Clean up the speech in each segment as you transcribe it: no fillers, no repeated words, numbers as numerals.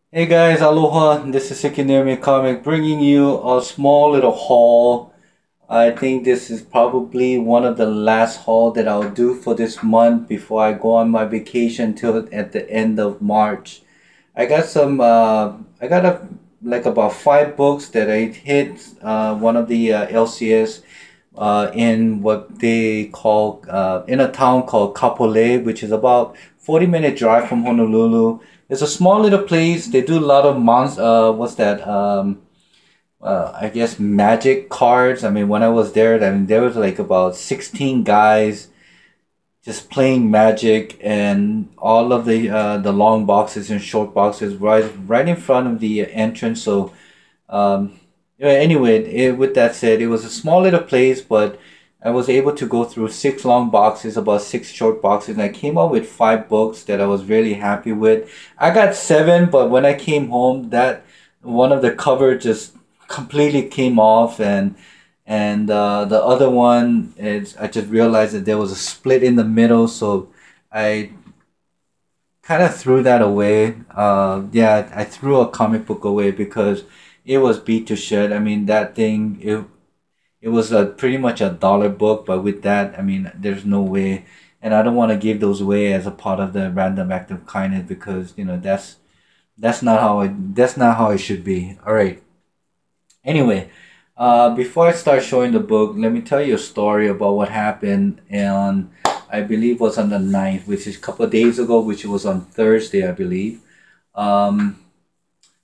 Hey guys, aloha. This is SNM Comic bringing you a small little haul. I think this is probably one of the last haul that I'll do for this month before I go on my vacation till at the end of March. I got some I got like about 5 books that I hit one of the LCS in what they call in a town called Kapolei, which is about 40-minute drive from Honolulu. It's a small little place. They do a lot of what's that? I guess magic cards. I mean, when I was there, I mean, there was like about 16 guys just playing magic, and all of the long boxes and short boxes right in front of the entrance. So yeah, anyway, with that said, it was a small little place, but I was able to go through 6 long boxes, about 6 short boxes, and I came up with 5 books that I was really happy with. I got 7, but when I came home, that one of the cover just completely came off, and the other one is I just realized that there was a split in the middle, so I kind of threw that away. Yeah, I threw a comic book away because it was beat to shit. I mean, that thing it was a pretty much a dollar book, but with that, I mean, there's no way, and I don't want to give those away as a part of the random act of kindness because that's not how it should be. All right. Anyway, before I start showing the book, let me tell you a story about what happened on, I believe was on the 9th, which is a couple of days ago, which was on Thursday, I believe. Um,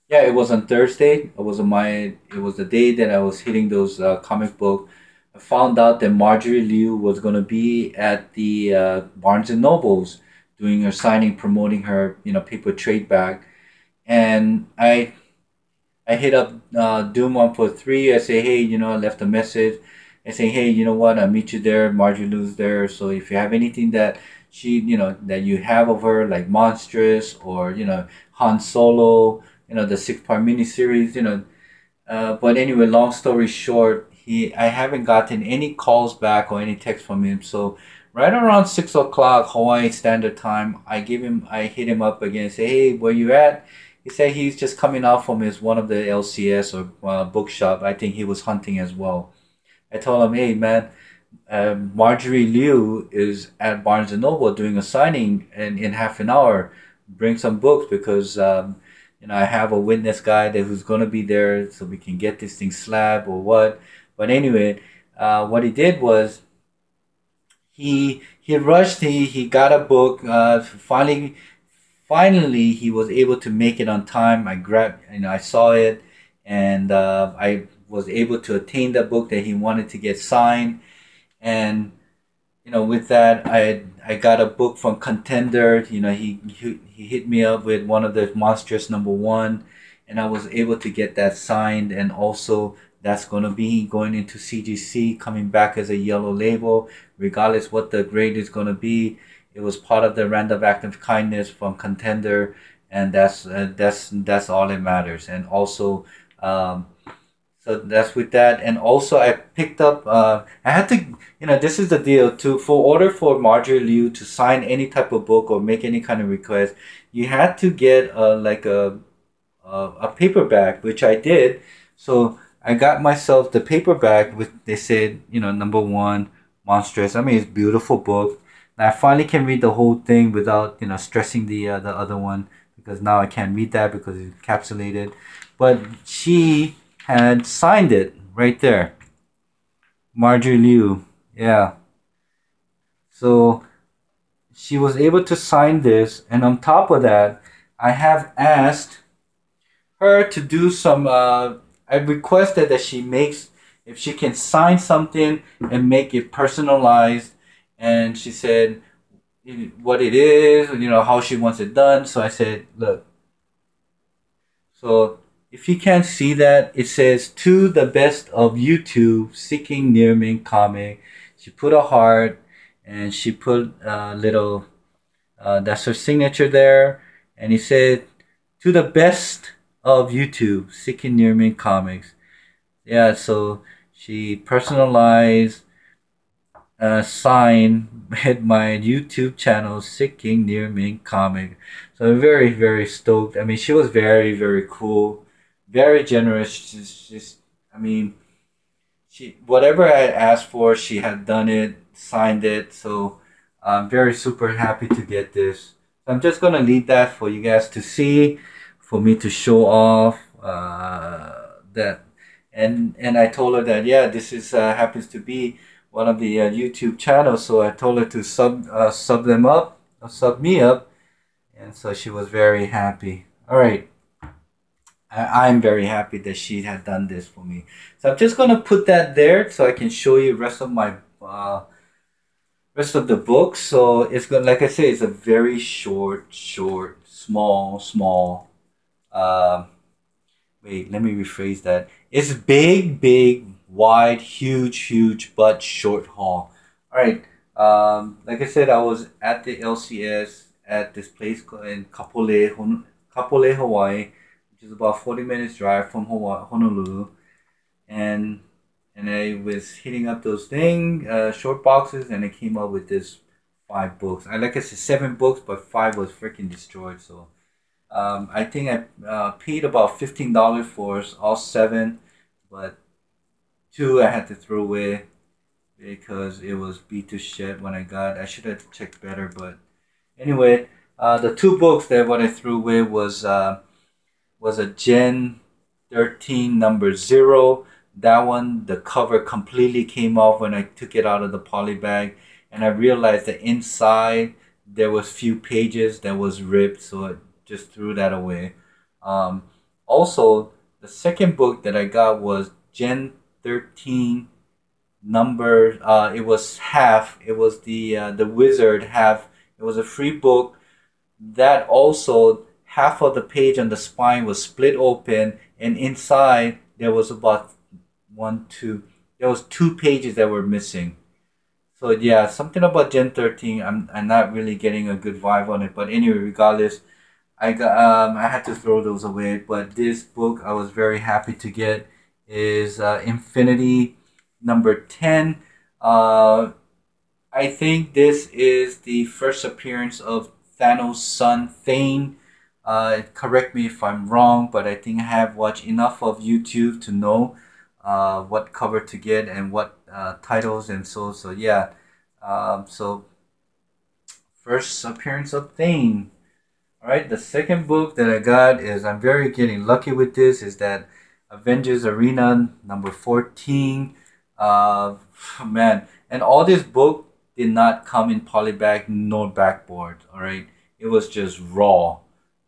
yeah, it was on Thursday. It was the day that I was hitting those comic book. I found out that Marjorie Liu was gonna be at the Barnes and Nobles doing her signing, promoting her, paper trade bag, and I hit up Doom 143. I say, hey, I left a message. I say, hey, you know what? I'll meet you there. Marjorie Lou's there. So if you have anything that that you have of her, like Monstrous or, Han Solo, the 6 part miniseries, but anyway, long story short, I haven't gotten any calls back or any text from him. So right around 6 o'clock Hawaii Standard Time, I hit him up again. Say, hey, where you at? He said he's just coming out from his one of the LCS or bookshop. I think he was hunting as well. I told him, hey man, Marjorie Liu is at Barnes and Noble doing a signing in half an hour. Bring some books because I have a witness guy who's gonna be there, so we can get this thing slabbed or what. But anyway, what he did was he rushed. He got a book. Finally he was able to make it on time. I grabbed, I saw it, and I was able to attain the book that he wanted to get signed. And with that, I got a book from Contender. He hit me up with one of the Monstrous #1, and I was able to get that signed. And also, that's gonna be going into CGC, coming back as a yellow label, regardless what the grade is gonna be. It was part of the random act of kindness from Contender, and that's all that matters. And also, so that's with that. And also, I picked up. I had to. This is the deal. For order for Marjorie Liu to sign any type of book or make any kind of request, you had to get like a paperback, which I did. So I got myself the paperback with, they said, #1 Monstrous. I mean, it's a beautiful book. And I finally can read the whole thing without stressing the other one, because now I can't read that because it's encapsulated. But she had signed it right there, Marjorie Liu. Yeah. So she was able to sign this, and on top of that, I have asked her to do some. I requested that she makes, if she can sign something and make it personalized, and she said what it is, how she wants it done. So I said, look. So if you can't see that, it says to the best of YouTube, seeking near me comic. She put a heart, and she put a little. That's her signature there, and he said to the best of YouTube, seeking near me comics. Yeah, so she personalized sign with my YouTube channel, Seeking Near Me Comic. So I'm very, very stoked. I mean, she was very, very cool, very generous. She's just, I mean, she whatever I had asked for, she had done it, signed it. So I'm very super happy to get this. So I'm just gonna leave that for you guys to see, for me to show off that. And I told her that yeah, this is happens to be one of the YouTube channels. So I told her to sub them up, sub me up, and so she was very happy. All right. I'm very happy that she had done this for me. So I'm just gonna put that there so I can show you rest of my rest of the book. So it's gonna, like I say, it's a very short, small. Uh, Wait, let me rephrase that. It's big, wide, huge, but short haul. All right. Like I said, I was at the LCS at this place in Kapolei, Hawaii, which is about 40 minutes drive from Honolulu, and I was hitting up those short boxes, and I came up with this 5 books. I like I said 7 books, but 5 was freaking destroyed. So I think I paid about $15 for all 7, but 2 I had to throw away because it was beat to shit when I got. I should have checked better, but anyway, the 2 books that what I threw away was a Gen 13 number 0. That one, the cover completely came off when I took it out of the poly bag, and I realized that inside there was few pages that was ripped, so I just threw that away. Also, the second book that I got was Gen 13 number. It was half. It was the Wizard half. It was a free book. That also, half of the page on the spine was split open, and inside there was about there was 2 pages that were missing. So yeah, something about Gen 13, I'm not really getting a good vibe on it. But anyway, regardless, I had to throw those away. But this book I was very happy to get is Infinity number 10. I think this is the first appearance of Thanos' son Thane. Correct me if I'm wrong, but I think I have watched enough of YouTube to know what cover to get and what titles, and so yeah. So first appearance of Thane. All right, the second book that I got is, I'm very getting lucky with this, is that Avengers Arena number 14. Man, and all this book did not come in polybag nor backboard. All right, it was just raw.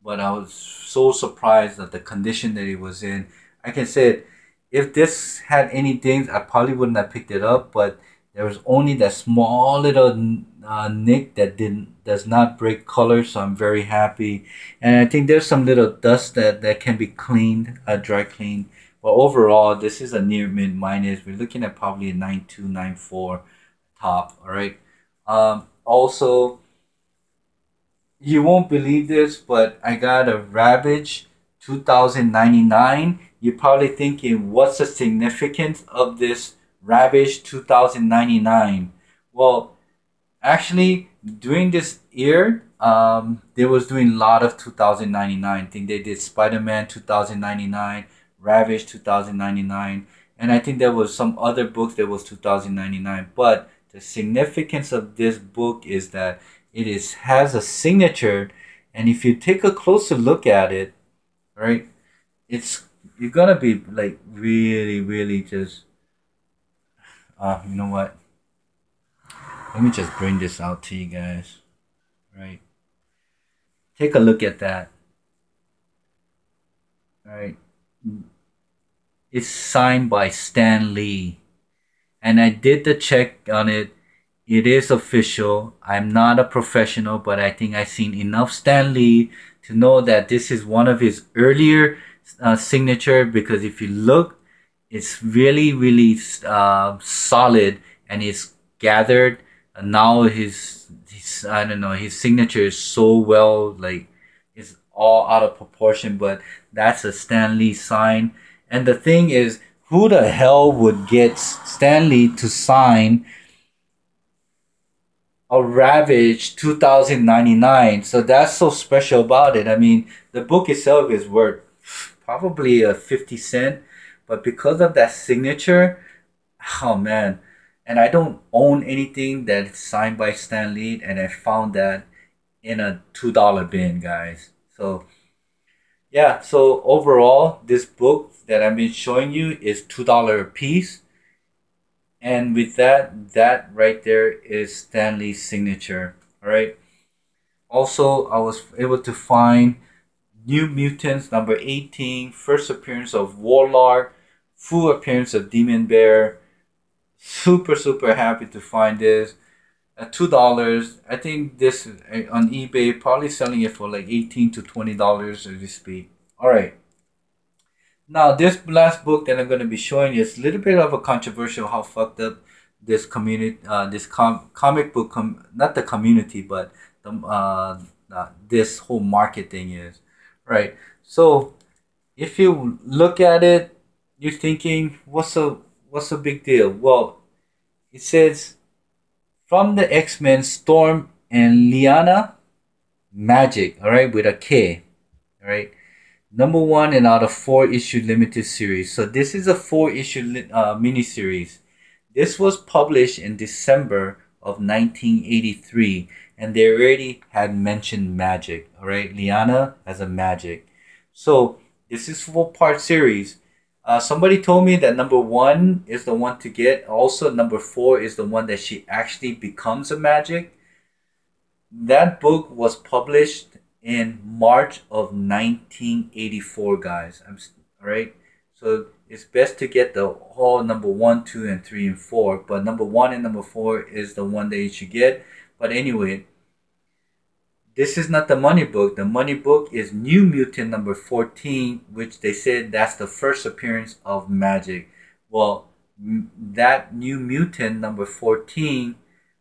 But I was so surprised at the condition that it was in. I can say, if this had any dings, I probably wouldn't have picked it up. But there was only that small little nick that does not break color, so I'm very happy. And I think there's some little dust that can be cleaned, dry cleaned. But overall, this is a near mid minus. We're looking at probably a 9.2, 9.4 top. All right. Also, you won't believe this, but I got a Ravage 2099. You're probably thinking, what's the significance of this Ravage 2099? Well, actually, during this year, they was doing a lot of 2099. I think they did Spider-Man 2099, Ravage 2099, and I think there was some other books that was 2099. But the significance of this book is that it has a signature, and if you take a closer look at it, right, you're gonna be like really just you know what? Let me just bring this out to you guys. Right. Take a look at that. Right. It's signed by Stan Lee. And I did the check on it. It is official. I'm not a professional, but I think I've seen enough Stan Lee to know that this is one of his earlier signature, because if you look, it's really solid, and it's gathered. And now his I don't know, his signature is so well, like, it's all out of proportion, but that's a Stan Lee sign. And the thing is, who the hell would get Stan Lee to sign a Ravage 2099. So that's so special about it. I mean, the book itself is worth probably a 50 cent, but because of that signature, oh man. And I don't own anything that's signed by Stan Lee, and I found that in a $2 bin, guys. So yeah, so overall, this book that I've been showing you is $2 a piece. And with that, that right there is Stanley's signature. All right. Also, I was able to find New Mutants number 18, first appearance of Warlord, full appearance of Demon Bear. Super happy to find this at $2. I think this on eBay, probably selling it for like $18 to $20 as we speak. All right. Now, this last book that I'm going to be showing you is a little bit of a controversial how fucked up this community, comic book, not the community, but this whole market thing is. Right. So, if you look at it, you're thinking, what's a big deal? Well, it says from the X-Men, Storm and Liana, Magic. All right, with a K. All right. Number one in out of 4 issue limited series. So this is a 4 issue mini series. This was published in December of 1983, and they already had mentioned magic. All right, Liana as a magic. So this is 4-part series. Somebody told me that number one is the one to get. Also, number 4 is the one that she actually becomes a magic. That book was published in March of 1984, guys. All right. So it's best to get the whole number 1, 2, and 3 and 4. But number 1 and number 4 is the one that you should get. But anyway, this is not the money book. The money book is New Mutant number 14, which they said that's the first appearance of magic. Well, that New Mutant number 14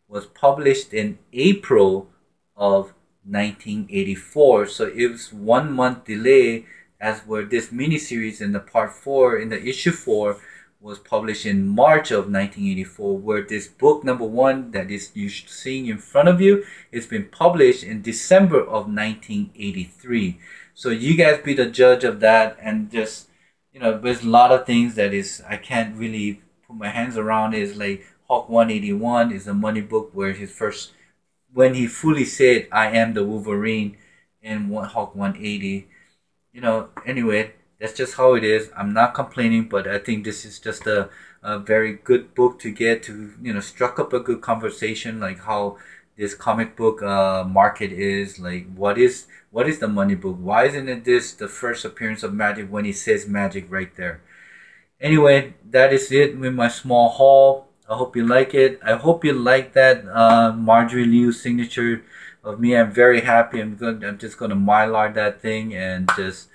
was published in April of 1984, so it was 1 month delay, as where this miniseries in the part 4 in the issue 4 was published in March of 1984, where this book number 1 that is you seeing in front of you, it's been published in December of 1983. So you guys be the judge of that, and just, you know, there's a lot of things that is I can't really put my hands around. Is like Hawk 181 is a money book where his first, when he fully said I am the Wolverine in Hawk 180. You know, anyway, that's just how it is. I'm not complaining, but I think this is just a very good book to get to, you know, struck up a good conversation, like how this comic book market is. Like, what is the money book? Why isn't it this the first appearance of magic when he says magic right there? Anyway, that is it with my small haul. I hope you like it. I hope you like that Marjorie Liu signature of me. I'm very happy. I'm just gonna mylar that thing and just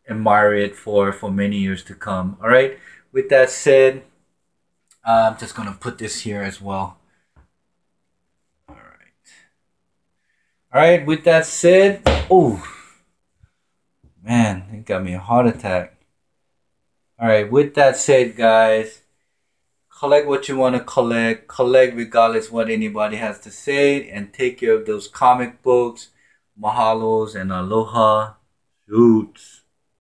admire it for many years to come. All right. With that said, I'm just gonna put this here as well. All right. All right. With that said, oh man, it got me a heart attack. All right. With that said, guys, collect what you want to collect regardless what anybody has to say, and take care of those comic books. Mahalos and aloha. Shoots.